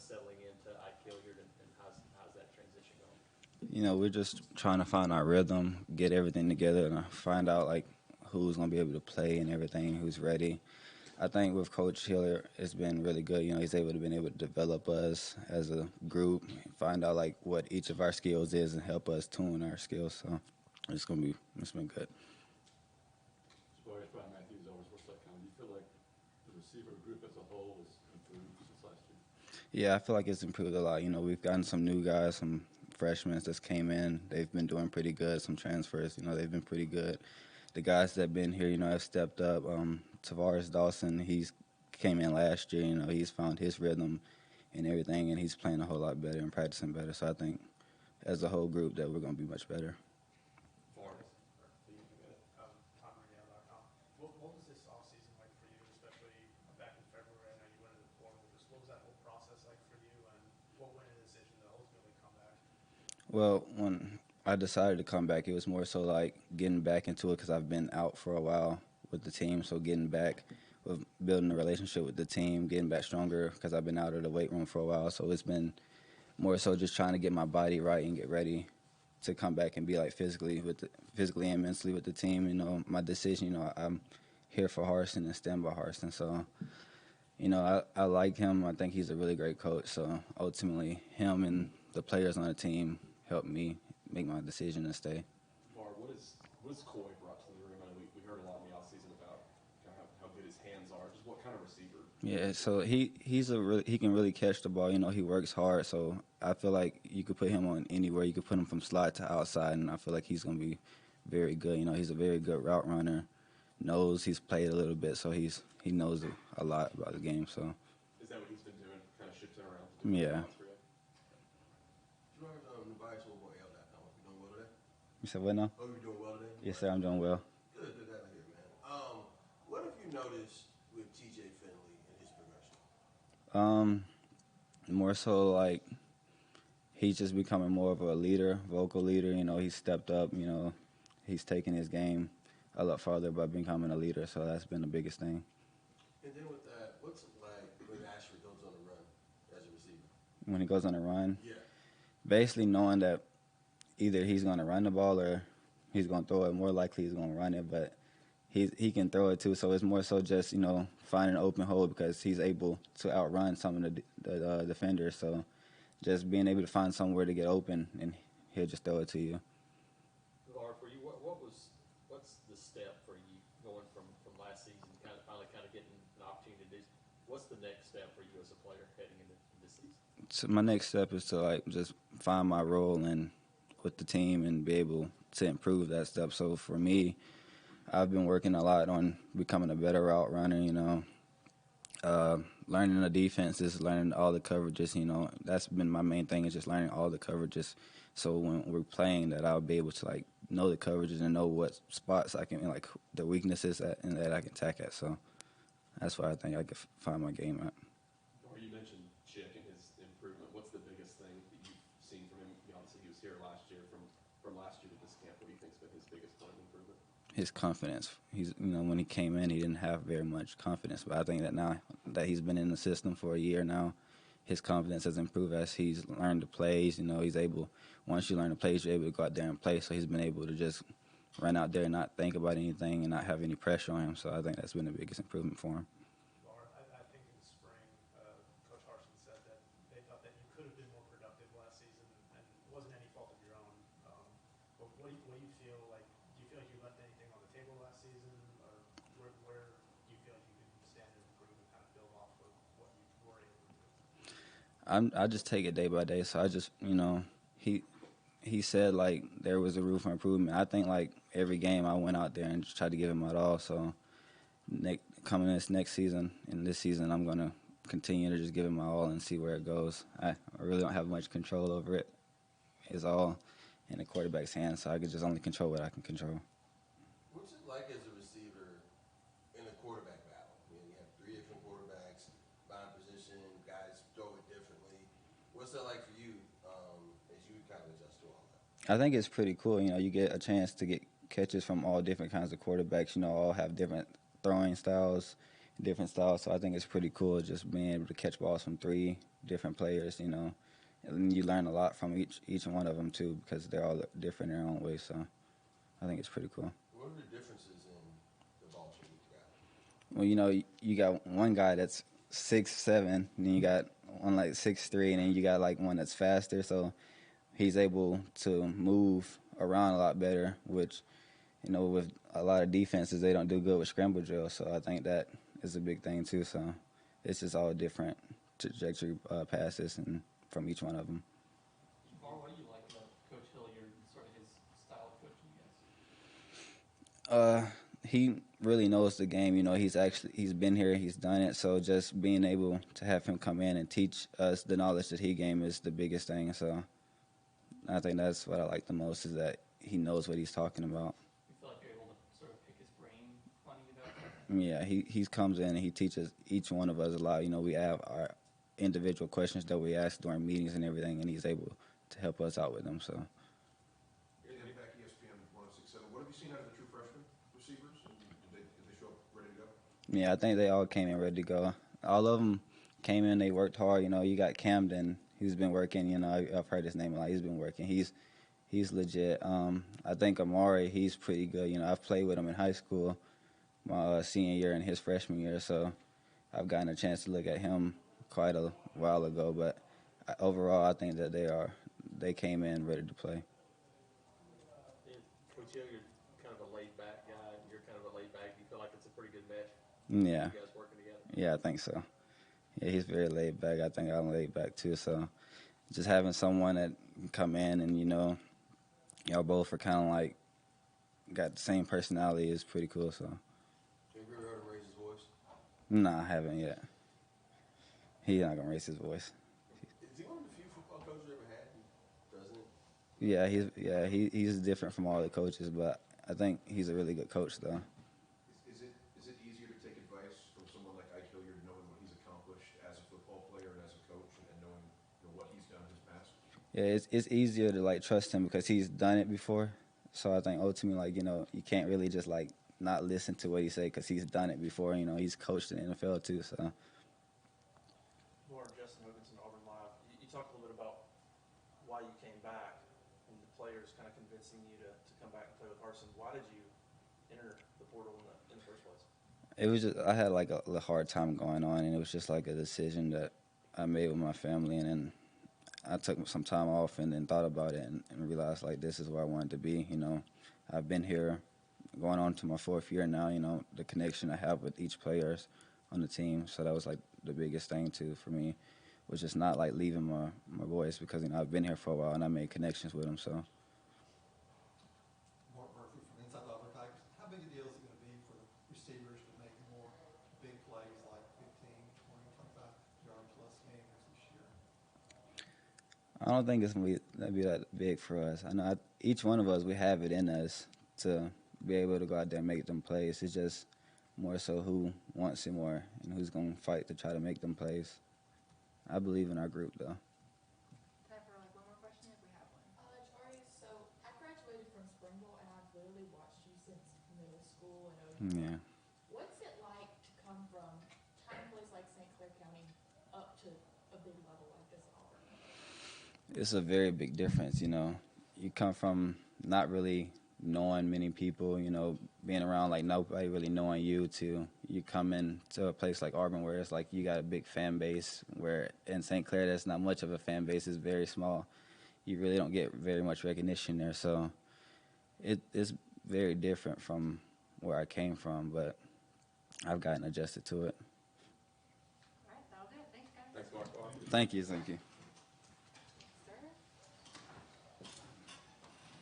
settling into Ike Hilliard, and how's that transition going? We're just trying to find our rhythm, get everything together, and find out like who's gonna be able to play and everything, who's ready. I think with Coach Hiller, it's been really good. He's able to develop us as a group, find out like what each of our skills is, and help us tune our skills. So it's been good. So I find Matthew's always first like do you feel like the receiver group as a whole has improved since last year? Yeah, I feel like it's improved a lot. We've gotten some new guys, some freshmen that came in. They've been doing pretty good. Some transfers, they've been pretty good. The guys that have been here, have stepped up. Tavares Dawson, he's came in last year. He's found his rhythm and everything, and he's playing a whole lot better and practicing better. So I think, as a whole group, that we're going to be much better. Forrest. What was this offseason like for you, especially back in February? I know you went into the portal. Just what was that whole process like for you, and what went into the decision to ultimately come back? Well, when I decided to come back, it was more so like getting back into it because I've been out for a while with the team. So getting back with building a relationship with the team, getting back stronger because I've been out of the weight room for a while. So it's been more so just trying to get my body right and get ready to come back and be like physically and mentally with the team. My decision. I'm here for Harrison and stand by Harrison. So I like him. I think he's a really great coach. So ultimately, him and the players on the team helped me make my decision to stay. Var, what has Coy brought to the room? I know we heard a lot in the offseason about kind of how good his hands are. Just what kind of receiver? Yeah, so he can really catch the ball. He works hard. So I feel like you could put him on anywhere. You could put him from slot to outside, and I feel like he's gonna be very good. He's a very good route runner. He's played a little bit, so he knows a lot about the game. So Is that what he's been doing? Kind of shifting around to yeah. different spots for you? You said what now? Oh, you're doing well today? Yes, sir. I'm doing well. Good to have you here, man. What have you noticed with TJ Finley and his progression? More so like he's just becoming more of a leader, vocal leader. He's stepped up. He's taken his game a lot farther by becoming a leader. So that's been the biggest thing. And then with that, what's it like when Asher goes on a run as a receiver? When he goes on a run, Yeah. basically knowing that either he's going to run the ball or he's going to throw it. More likely he's going to run it, but he can throw it too. So it's more so just finding an open hole because he's able to outrun some of the defenders. So just being able to find somewhere to get open and he'll just throw it to you. Var, for you, what's the step for you going from last season, kind of getting an opportunity to do? What's the next step for you as a player heading into this season? So my next step is to like just find my role and with the team and be able to improve that step. So for me, I've been working a lot on becoming a better route runner. Learning the defenses, learning all the coverages. That's been my main thing is just learning all the coverages. So when we're playing, that I'll be able to like know the coverages and know what spots I can like the weaknesses and that I can attack at. So that's where I think I could find my game at. Or you mentioned Chick and his improvement. What's the biggest thing that you've seen from him? Obviously, he was here last year. From last year to this camp, what do you think's been his biggest point of improvement? His confidence. When he came in, he didn't have very much confidence. But I think that now that he's been in the system for a year now, his confidence has improved as he's learned the plays. He's able, once you learn the plays, you're able to go out there and play. So he's been able to just run out there and not think about anything and not have any pressure on him. So I think that's been the biggest improvement for him. I think in the spring, Coach Harsin said that they thought that you could have been more productive last season, and it wasn't any fault of your own. But what do you feel like? Do you feel like you left anything on the table last season, or where do you feel like you could stand and improve and kind of build off of what you were able to do? I just take it day by day. So I just, he said like there was a room for improvement. I think like every game I went out there and just tried to give him my all. So coming this next season and this season, I'm gonna continue to just give him my all and see where it goes. I really don't have much control over it. It's all in the quarterback's hands, so I can just only control what I can control. What's it like as a receiver in a quarterback battle? I mean, you have three different quarterbacks, buying position, guys throw it differently. What's that like for you as you kind of adjust to all that? I think it's pretty cool. You get a chance to get catches from all different kinds of quarterbacks. All have different throwing styles, different styles. So I think it's pretty cool just being able to catch balls from 3 different players, you know. And you learn a lot from each one of them, too, because they're all different in their own way. So I think it's pretty cool. What are the differences in the ball skills you got? Well, you know, you got one guy that's 6'7", and then you got one like 6'3", and then you got like one that's faster. So he's able to move around a lot better, which, you know, with a lot of defenses, they don't do good with scramble drills. So I think that is a big thing too. So it's just all different trajectory passes and from each one of them. What do you like about Coach Hilliard and sort of his style of coaching you guys? He really knows the game. You know, he's been here, he's done it. So just being able to have him come in and teach us the knowledge that he gained is the biggest thing. So I think that's what I like the most, is that he knows what he's talking about. You feel like you're able to sort of pick his brain on you about that? Yeah, he comes in and he teaches each one of us a lot. You know, we have our individual questions that we ask during meetings and everything, and he's able to help us out with them. So. Dan back ESPN 106.7. What have you seen out of the true freshman receivers? Did they show up ready to go? Yeah, I think they all came in ready to go. All of them came in, they worked hard. You know, you got Camden, he's been working. You know, I've heard his name a lot. He's been working. He's legit. I think Amari, he's pretty good. You know, I've played with him in high school, my senior year and his freshman year, so I've gotten a chance to look at him quite a while ago. But overall, I think that they came in ready to play. Coach Hill, you're kind of a laid-back guy, and you're kind of a laid-back. Do you feel like it's a pretty good match? Yeah. You guys working together? Yeah, I think so. Yeah, he's very laid back. I think I'm laid back too. So just having someone that can come in and, you know, y'all both are kind of like got the same personality is pretty cool. So. Have you ever heard him raise his voice? Nah, I haven't yet. He's not gonna raise his voice. Is he one of the few football coaches you ever had who doesn't? Yeah, he's different from all the coaches, but I think he's a really good coach though. Is it easier to take advice from someone like Ike Hilliard, knowing what he's accomplished as a football player and as a coach, and knowing, you know, what he's done in his past? Yeah, it's easier to like trust him because he's done it before. So I think ultimately, like, you know, you can't really just like not listen to what he say because he's done it before. You know, he's coached in the NFL too. So. More Justin Wilkinson, Auburn Live. You talked a little bit about why you came back and the players kind of convincing you to come back and play with Harsin. Why did you enter the portal in the first place? It was just I had like a hard time going on, and it was just like a decision that I made with my family, and then I took some time off and then thought about it and realized like this is where I wanted to be. You know, I've been here going on to my 4th year now. You know, the connection I have with each player on the team, so that was like the biggest thing too for me, was just not like leaving my boys, because, you know, I've been here for a while and I made connections with them. So. Mark Murphy from Inside the Auburn Tigers. How big a deal is it going to be for the receivers to make more big plays like 15, 20, 25-yard plus games this year? I don't think it's gonna be that big for us. I know each one of us, we have it in us to be able to go out there and make them plays. It's just more so who wants it more and who's gonna fight to try to make them plays. I believe in our group though. Time for like one more question if we have one. Chari, so I graduated from Springville and I've literally watched you since middle school and OU. Yeah. What's it like to come from tiny place like St. Clair County up to a big level like this at Auburn? It's a very big difference, you know. You come from not really knowing many people, you know, being around like nobody really knowing you, to you come into a place like Auburn where it's like you got a big fan base, where in St. Clair that's not much of a fan base, it's very small. You really don't get very much recognition there, so it's very different from where I came from, but I've gotten adjusted to it. All right, that'll do it. Thanks, guys. Thanks, Mark. Thank you.